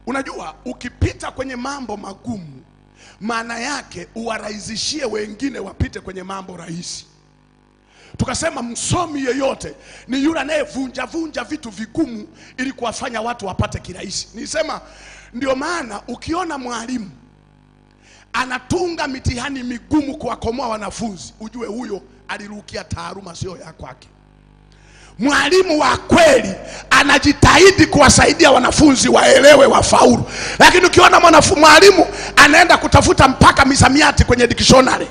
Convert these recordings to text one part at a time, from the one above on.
Unajua ukipita kwenye mambo magumu, maana yake uwarahisishie wengine wapite kwenye mambo rahisi. Tukasema msomi yeyote ni yule anayevunja vitu vigumu ili kuwafanya watu wapate kirahisi. Nisema ndio maana ukiona mwalimu anatunga mitihani migumu kuwakomoa wanafunzi, ujue huyo alirukia taaluma sio ya kwake. Mwalimu wa kweli anajitahidi kuwasaidia wanafunzi waelewe, wafaulu. Lakini ukiona mwalimu anaenda kutafuta mpaka misamiati kwenye dictionary,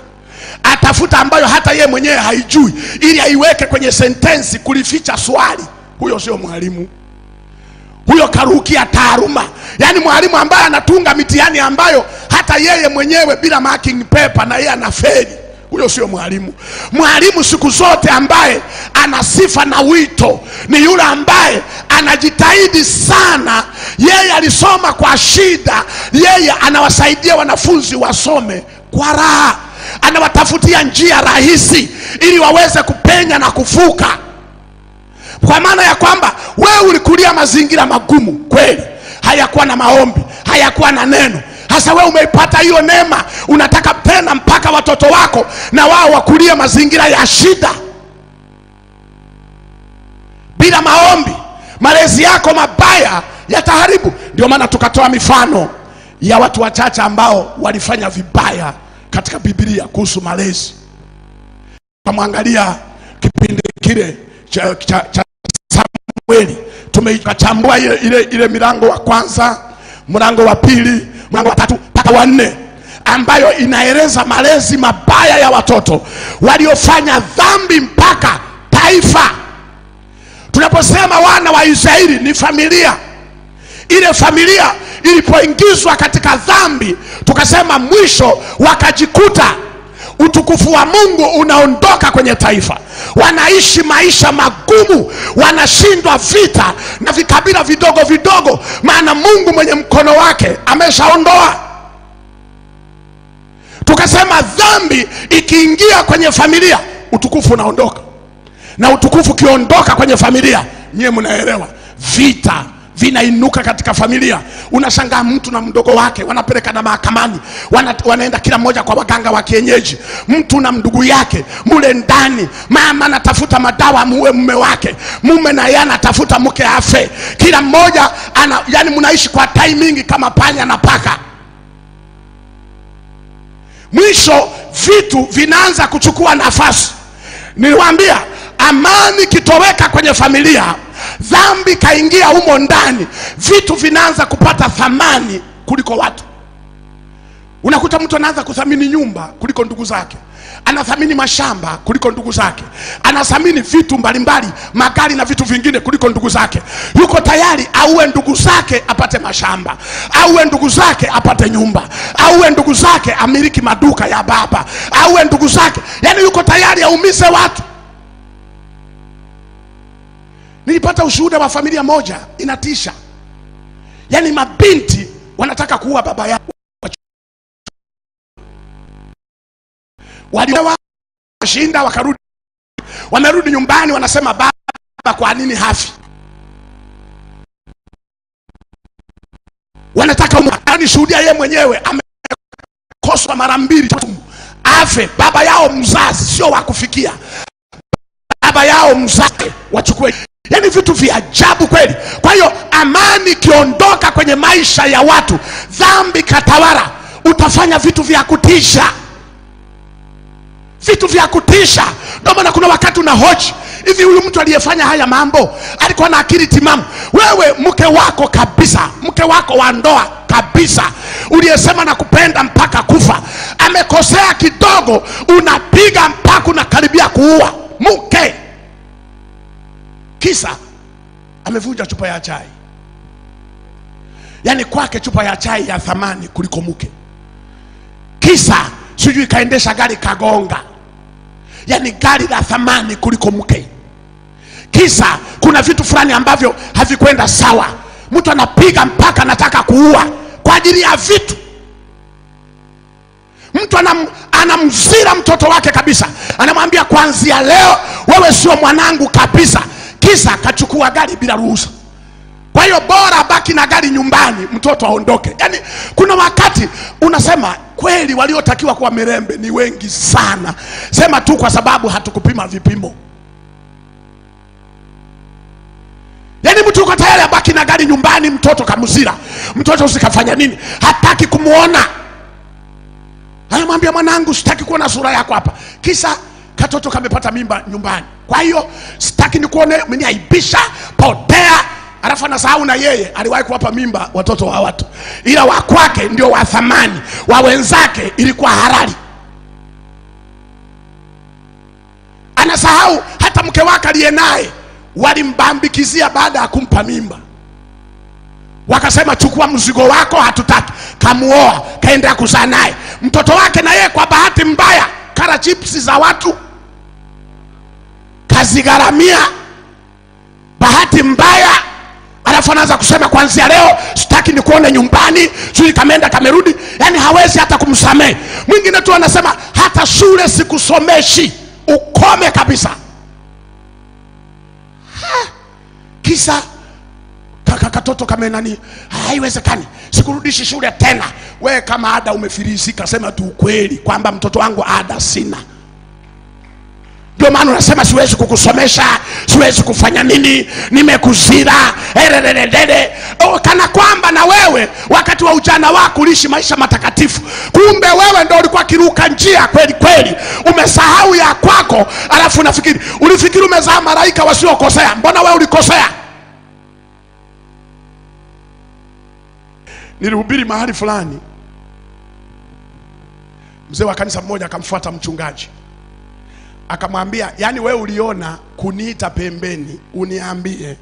atafuta ambayo hata yeye mwenyewe haijui ili aiweke kwenye sentensi kulificha swali, huyo sio mwalimu. Huyo karukia taaluma. Yani mwalimu ambaye anatunga mitihani ambayo hata yeye mwenyewe bila marking paper na yeye anafeli, huyo sio mwalimu. Mwalimu siku zote ambaye ana sifa na wito ni yule ambaye anajitahidi sana. Yeye alisoma kwa shida, yeye anawasaidia wanafunzi wasome kwa raha, anawatafutia njia rahisi ili waweze kupenya na kuvuka. Kwa maana ya kwamba wewe ulikulia mazingira magumu kweli, hayakuwa na maombi, hayakuwa na neno. Hasa wewe umeipata hiyo neema, unataka tena mpaka watoto wako na wao wakulie mazingira ya shida. Bila maombi, malezi yako mabaya yataharibu. Ndio maana tukatoa mifano ya watu wachache ambao walifanya vibaya katika Biblia kuhusu malezi. Tumwangalia kipindi kile cha Samueli, tumechambua ile milango wa kwanza, mlango wa pili, mlango wa 3 mpaka wa 4, ambayo inaeleza malezi mabaya ya watoto waliofanya dhambi mpaka taifa. Tunaposema wana wa Israeli ni familia, ile familia ilipoingizwa katika dhambi, tukasema mwisho wakajikuta utukufu wa Mungu unaondoka kwenye taifa. Wanaishi maisha magumu, wanashindwa vita na vikabila vidogo vidogo, maana Mungu mwenye mkono wake ameshaondoa. Tukasema dhambi ikiingia kwenye familia, utukufu unaondoka. Na utukufu kiondoka kwenye familia, nyie mnaelewa, vita vinainuka katika familia. Unashangaa mtu na mdogo wake wanapeleka na mahakamani, wanaenda kila mmoja kwa waganga wa kienyeji. Mtu na ndugu yake mule ndani, mama anatafuta madawa muue mume wake, mume na yeye anatafuta mke afe. Kila mmoja yani mnaishi kwa timing kama panya na paka. Mwisho vitu vinaanza kuchukua nafasi. Niliwaambia amani kitoweka kwenye familia, dhambi kaingia humo ndani, vitu vinaanza kupata thamani kuliko watu. Unakuta mtu anaanza kuthamini nyumba kuliko ndugu zake, anathamini mashamba kuliko ndugu zake, anathamini vitu mbalimbali, magari na vitu vingine kuliko ndugu zake. Yuko tayari auwe ndugu zake apate mashamba, auwe ndugu zake apate nyumba, auwe ndugu zake amiliki maduka ya baba, auwe ndugu zake, yani yuko tayari aumize watu. Nilipata ushuhuda wa familia moja, inatisha. Yani mabinti wanataka kuua baba yao. Walishinda wakarudi. Wamerudi nyumbani wanasema baba kwa nini hafi? Wanataka yani shuhudia yeye mwenyewe amekoswa mara 2 afe. Baba yao mzazi sio wa kufikia. Baba yao mzazi wachukue. Yani vitu vya ajabu kweli. Kwa hiyo amani kiondoka kwenye maisha ya watu, dhambi katawala, utafanya vitu vya kutisha. Vitu vya kutisha. Ndio maana kuna wakati unahoji, hivi huyu mtu aliyefanya haya mambo alikuwa na akili timamu? Wewe mke wako kabisa, mke wako wa ndoa kabisa, uliyesema na kupenda mpaka kufa, amekosea kidogo, unapiga mpaka unakaribia kuua mke. Kisa amevunja chupa ya chai. Yani kwake chupa ya chai ya thamani kuliko mke. Kisa sijui kaendesha gari kagonga, yani gari la thamani kuliko mke. Kisa kuna vitu fulani ambavyo havikwenda sawa, mtu anapiga mpaka anataka kuua kwa ajili ya vitu. Mtu anamzira mtoto wake kabisa, anamwambia kuanzia leo wewe sio mwanangu kabisa. Kisa kachukua gari bila ruhusa. Kwa hiyo bora baki na gari nyumbani, mtoto aondoke. Yani kuna wakati unasema kweli waliotakiwa kuwa Mirembe ni wengi sana, sema tu kwa sababu hatukupima vipimo. Yani mtu uko tayari abaki na gari nyumbani, mtoto kamuzira, mtoto usikafanya nini, hataki kumuona. Anamwambia mwanangu sitaki kuona sura yako hapa, kisa katoto kamepata mimba nyumbani, kwa hiyo sitaki nikuone, umeniaibisha, potea. Alafu anasahau na yeye aliwahi kuwapa mimba watoto wa watu, ila wa kwake ndio wa thamani, wa wenzake ilikuwa halali. Anasahau hata mke wake aliye naye walimbambikizia baada ya kumpa mimba, wakasema chukua mzigo wako, hatutaki. Kamuoa, kaenda kuzaa naye mtoto wake, na yeye kwa bahati mbaya kala chipsi za watu, kazigaramia, bahati mbaya. Alafu anaanza kusema kuanzia leo sitaki nikuone nyumbani, sio kameenda kamerudi. Yani hawezi hata kumsamehe. Mwingine tu anasema hata shule sikusomeshi, ukome kabisa. Kisa katoto kama nani, haiwezekani, sikurudishi shule tena. We kama ada umefilisika, sema tu ukweli kwamba mtoto wangu ada sina. Ndio maana unasema siwezi kukusomesha, siwezi kufanya nini, nimekuzira. Kana kwamba na wewe wakati wa ujana wako uliishi maisha matakatifu, kumbe wewe ndio ulikuwa kiruka njia kweli kweli, umesahau ya kwako. Alafu ulifikiri umezaa malaika wasiokosea, mbona wewe ulikosea? Nilihubiri mahali fulani, mzee wa kanisa mmoja akamfuata mchungaji, akamwambia yani wewe uliona kuniita pembeni uniambie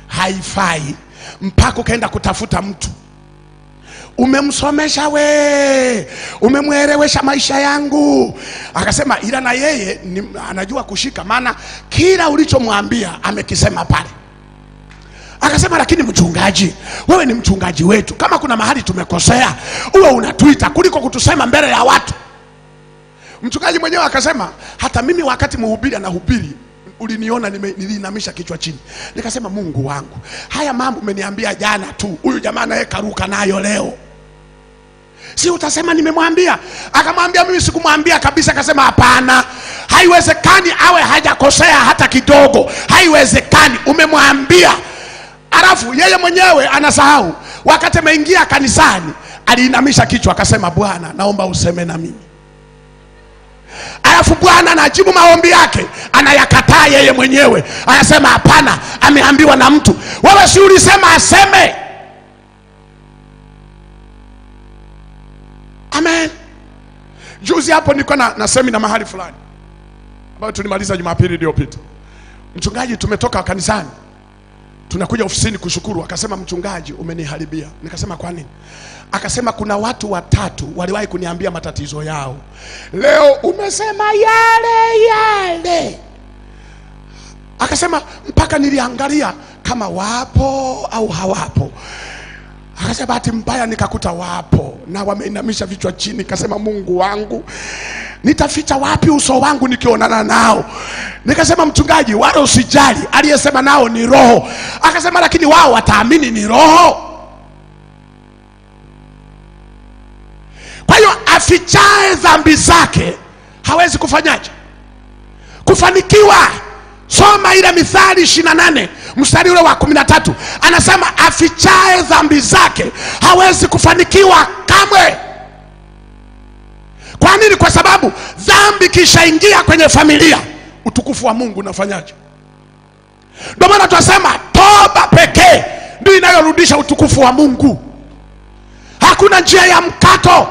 haifai, mpaka ukaenda kutafuta mtu, umemsomesha we, umemwelewesha maisha yangu. Akasema ila na yeye anajua kushika, maana kila ulichomwambia amekisema pale. Akasema lakini mchungaji, wewe ni mchungaji wetu, kama kuna mahali tumekosea uwe unatuita kuliko kutusema mbele ya watu. Mchungaji mwenyewe akasema hata mimi wakati mhubiri anahubiri uliniona nilinamisha kichwa chini, nikasema Mungu wangu, haya mambo umeniambia jana tu, huyu jamaa naye karuka nayo leo, si utasema nimemwambia? Akamwambia mimi sikumwambia kabisa. Akasema hapana, haiwezekani awe hajakosea hata kidogo, haiwezekani, umemwambia. Alafu yeye mwenyewe anasahau wakati ameingia kanisani aliinamisha kichwa, akasema Bwana naomba useme na mimi. Alafu Bwana anajibu maombi yake, anayakataa yeye mwenyewe, anasema hapana, ameambiwa na mtu. Wewe si ulisema aseme? Amen. Juzi hapo nilikuwa na semina mahali fulani ambayo tulimaliza Jumapili iliyopita. Mchungaji tumetoka kanisani, tunakuja ofisini kushukuru, akasema mchungaji umeniharibia. Nikasema kwa nini? Akasema kuna watu watatu waliwahi kuniambia matatizo yao, leo umesema yale yale. Akasema mpaka niliangalia kama wapo au hawapo. Akasema bahati mbaya nikakuta wapo na wameinamisha vichwa chini. Akasema Mungu wangu, nitaficha wapi uso wangu nikionana nao? Nikasema mchungaji wala usijali, aliyesema nao ni roho. Akasema lakini wao wataamini ni roho? Kwa hiyo afichae dhambi zake hawezi kufanyaje? Kufanikiwa. Soma ile Mithali 28 mstari ule wa 13, anasema afichae dhambi zake hawezi kufanikiwa kamwe. Kwa nini? Kwa sababu dhambi kishaingia kwenye familia, utukufu wa Mungu unafanyaje? Ndio maana tunasema toba pekee ndio inayorudisha utukufu wa Mungu, hakuna njia ya mkato.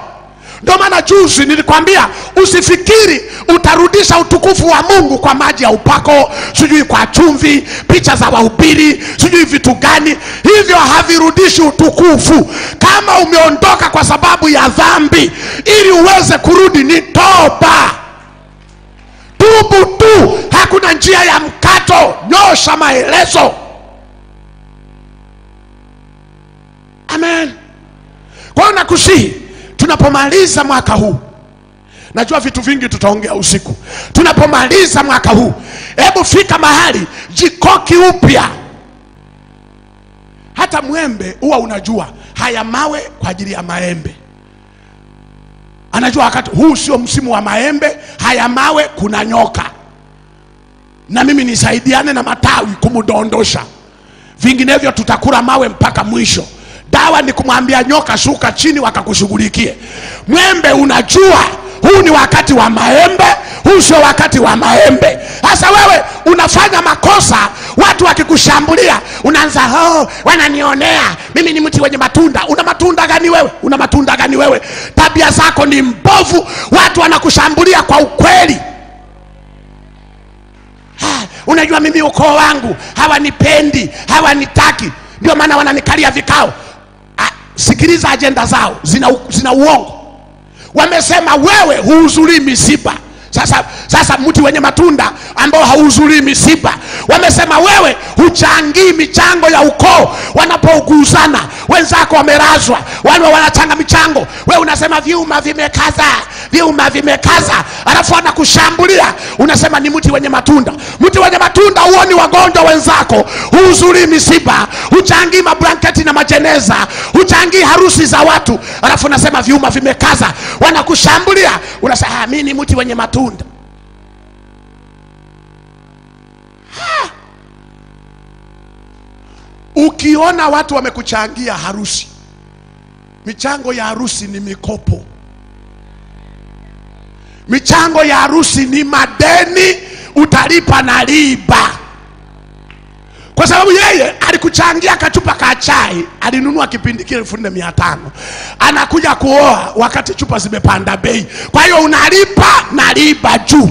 Ndio maana juzi nilikwambia usifikiri utarudisha utukufu wa Mungu kwa maji ya upako, sijui kwa chumvi, picha za wahubiri, sijui vitu gani. Hivyo havirudishi utukufu. Kama umeondoka kwa sababu ya dhambi, ili uweze kurudi ni toba. Tubu tu, hakuna njia ya mkato. Nyosha maelezo. Amen. Kwa hiyo nakusihi, tunapomaliza mwaka huu, najua vitu vingi tutaongea usiku. Tunapomaliza mwaka huu, hebu fika mahali jikoki upya. hata mwembe huwa unajua haya mawe kwa ajili ya maembe. Anajua wakati huu sio msimu wa maembe, haya mawe kuna nyoka, na mimi nisaidiane na matawi kumdondosha, vinginevyo tutakula mawe mpaka mwisho. Dawa ni kumwambia nyoka shuka chini wakakushughulikie. Mwembe unajua huu ni wakati wa maembe, huu sio wakati wa maembe. Sasa wewe unafanya makosa, watu wakikushambulia unaanza wananionea, mimi ni mti wenye matunda. Una matunda gani wewe? Una matunda gani wewe? Tabia zako ni mbovu, watu wanakushambulia kwa ukweli. Unajua mimi ukoo wangu hawanipendi, hawanitaki, ndio maana wananikalia vikao. Sikiliza ajenda zao, zina uongo. Wamesema wewe huhudhurii misiba. Sasa mti wenye matunda ambao hauhudhurii misiba, wamesema wewe huchangii michango ya ukoo. Wanapouguzana wenzako wamelazwa, wale wanachanga michango, wewe unasema vyuma vimekaza, vyuma vimekaza, alafu anakushambulia unasema ni mti wenye matunda. Mti wenye matunda huoni wagonjwa wenzako, huhudhurii misiba, huchangii mablanketi na majeneza, huchangii harusi za watu, alafu unasema vyuma vimekaza, wanakushambulia unasema mimi ni mti wenye matunda. Ukiona watu wamekuchangia harusi, michango ya harusi ni mikopo, michango ya harusi ni madeni, utalipa na riba. Kwa sababu yeye alikuchangia kachupa ka chai, alinunua kipindi kile 1500, anakuja kuoa wakati chupa zimepanda bei, kwa hiyo unalipa na riba juu.